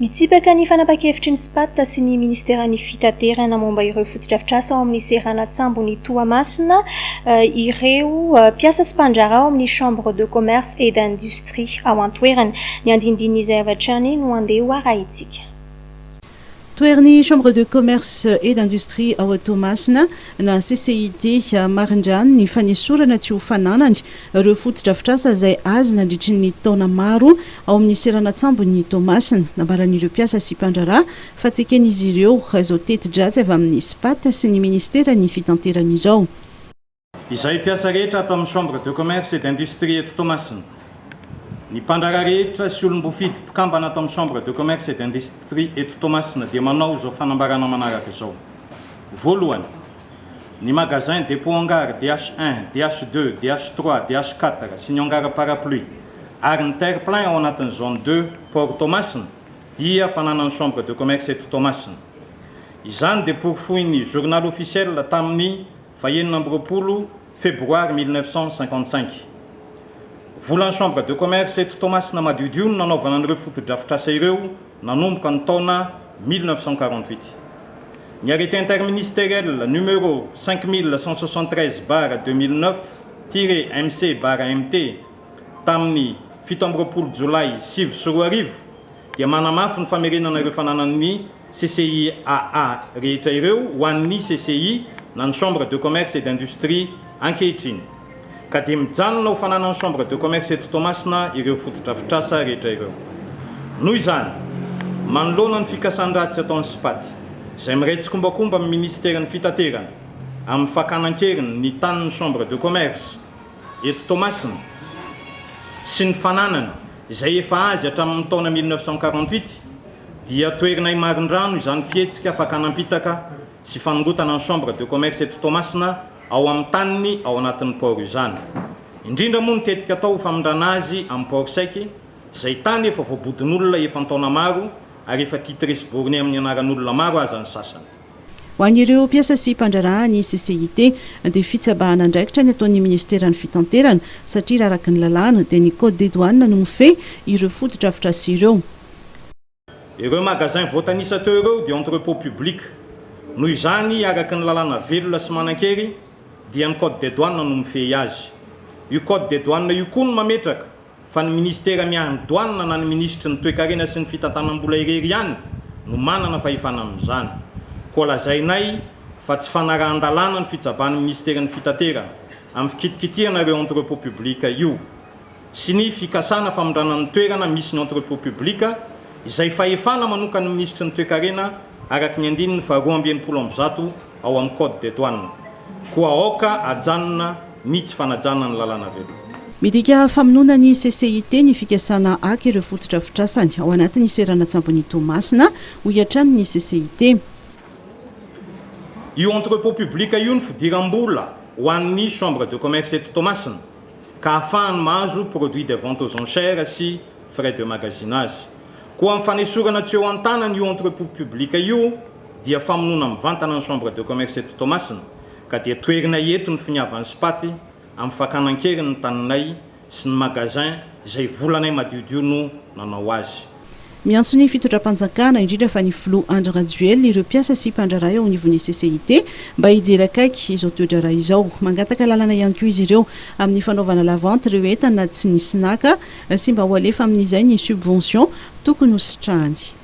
Mitsipaka ny fanapa-kevitry ny SPAT sy ny ministera ny fitaterana momba ireo fotodrafitrasa ao amin'ny Serana-tsambo ny Toamasina ireo mpiasa sy mpandrara ao amin'ny Chambre de commerce et d'industrie ao Antoerana. Ny andindin'izay avatrany no andeha ho arahintsika. Toerny Chambre de commerce et d'industrie ao Toamasina na CCIT marindrany ny fanesorana tsy ho fananany ireo fotodrafitrasa izay azy nandritry ny taona maro ao amin'ny Serana-tsambo ny Toamasina nambaran'ireo mpiasa sy mpandrara fa tsy eken'izy ireo izao teti-dratsy avy amin'ny SPAT sy ny ministera ny fitanterana izao. Izay mpiasa rehetra ato amin'ny Chambre de commerce et d'industrie eto Toamasina. Ny mpandrara rehetra sy olom-bofidy mpikambana ato amin'ny Chambre de commerce et d'industrie eto Toamasina dia manao izao fanambarana manaraka izao. Voalohany, ny magasin dépôt hangar DH1, DH2, DH3, DH4 sy ny hangar parapluie ary ny terre-plein ao anatin'ny zone 2 Port Toamasina dia fananany Chambre de commerce eto Toamasina. Izany dia pourfoin'ny journal officiel tamin'ny 20 févroary 1955. Volan'ny Chambre de commerce eto Toamasina madiodio ny nanaovana an'ireo fotodrafitrasa ireo nanomboka ny taona 1948. Ny arrêté interministériel numéro 5173/2009-MC/MT tamin'ny 17 Jolay 2024 dia manamafy ny famerenana ireo fananan'ny CCIAA rehetra ireo ho an'ny CCI na ny Chambre de commerce et d'industrie ankehitriny. Ka dia mijanona ho fananany Chambre de commerce eto Toamasina ireo fotodrafitrasa rehetra ireo. Noho izany, manoloana ny fikasan-dratsy ataon'ny SPAT, izay miretsi-kombakomba amin'ny ministera ny fitaterana amin'ny fakanan-keriny ny tanin'ny Chambre de commerce eto Toamasina sy ny fananany izay efa azy hatramin'ny taona 1948 dia toerina imarin-drano izany fihetsika fakanampitaka sy fanongotana ny Chambre de commerce eto Toamasina ao amin'ny taniny ao anatin'ny port izany. Indrindra moa ny tetika atao famindrana azy amin'ny port saiky izay tany efa voabodin'olona efa taona maro ary efa titresi borné amin'ny anaran'olona maro aza ny sasany. Ho an'ireo mpiasa sy mpandrara ny CCIT dia fitsabahana andraikitra ny ataon'ny ministeran'ny fitanterana satria araky ny lalàna dia ny code des douanes no mifehy ireo fotodrafitrasa ireo. Ireo magasin voatanisa teo ireo dia entrepôt public. Noho izany araky ny lalàna velona sy manan-kery dia ny code des douanes no mifehy azy. Io code des douanes io koa no mametraka fa ny ministera miahany douane na ny ministry ny toe-karena sy ny fitantanam-bola irery ihany no manana fahefana amin'izany. Koa lazainay fa tsy fanarahan-dalàna ny fitsaban'ny ministera ny fitaterana amin'ny fikitikitihana ireo entrepôt public io sy ny fikasana famindranan'ny toerana misy ny entrepôt public izay fahefana manokany ny ministry ny toe-karena araky ny andininy fa 270 ao amin'ny code des douanes. Koa aoka ajanona ny tsy fanajana ny lalàna velona. Midika famonoana ny CCIT ny fikasana aky ireo fotodrafitrasany ao anatin'ny Serana-tsambo ny Toamasina ho iatrany ny CCIT. Io entrepôt public io ny fidiram-bola ho an'ny Chambre de commerce eto Toamasina ka ahafahany mahazo produit de vente aux enchères sy frais de magasinage. Koa amin'ny fanesorana tsy eo an-tanany io entrepôt public io dia famonoana mivantana ny Chambre de commerce eto Toamasina ka dia toerina eto ny finiavan'ny SPAT amin'ny fakanan-keriny ny taninay sy ny magasin izay volanay madiodio no nanao azy. Miantso ny fitondram-panjakana indrindra fa ny Flo Andry Rajoel ireo mpiasa sy mpandrara ao anivon'ny CCIT mba hijery akaiky izao toe-drara izao. Mangataka lalana ihany koa izy ireo amin'ny fanaovana la vente ireo entana tsy nisy naka sy mba ho alefa amin'izay ny subvention tokony ho sitrahany.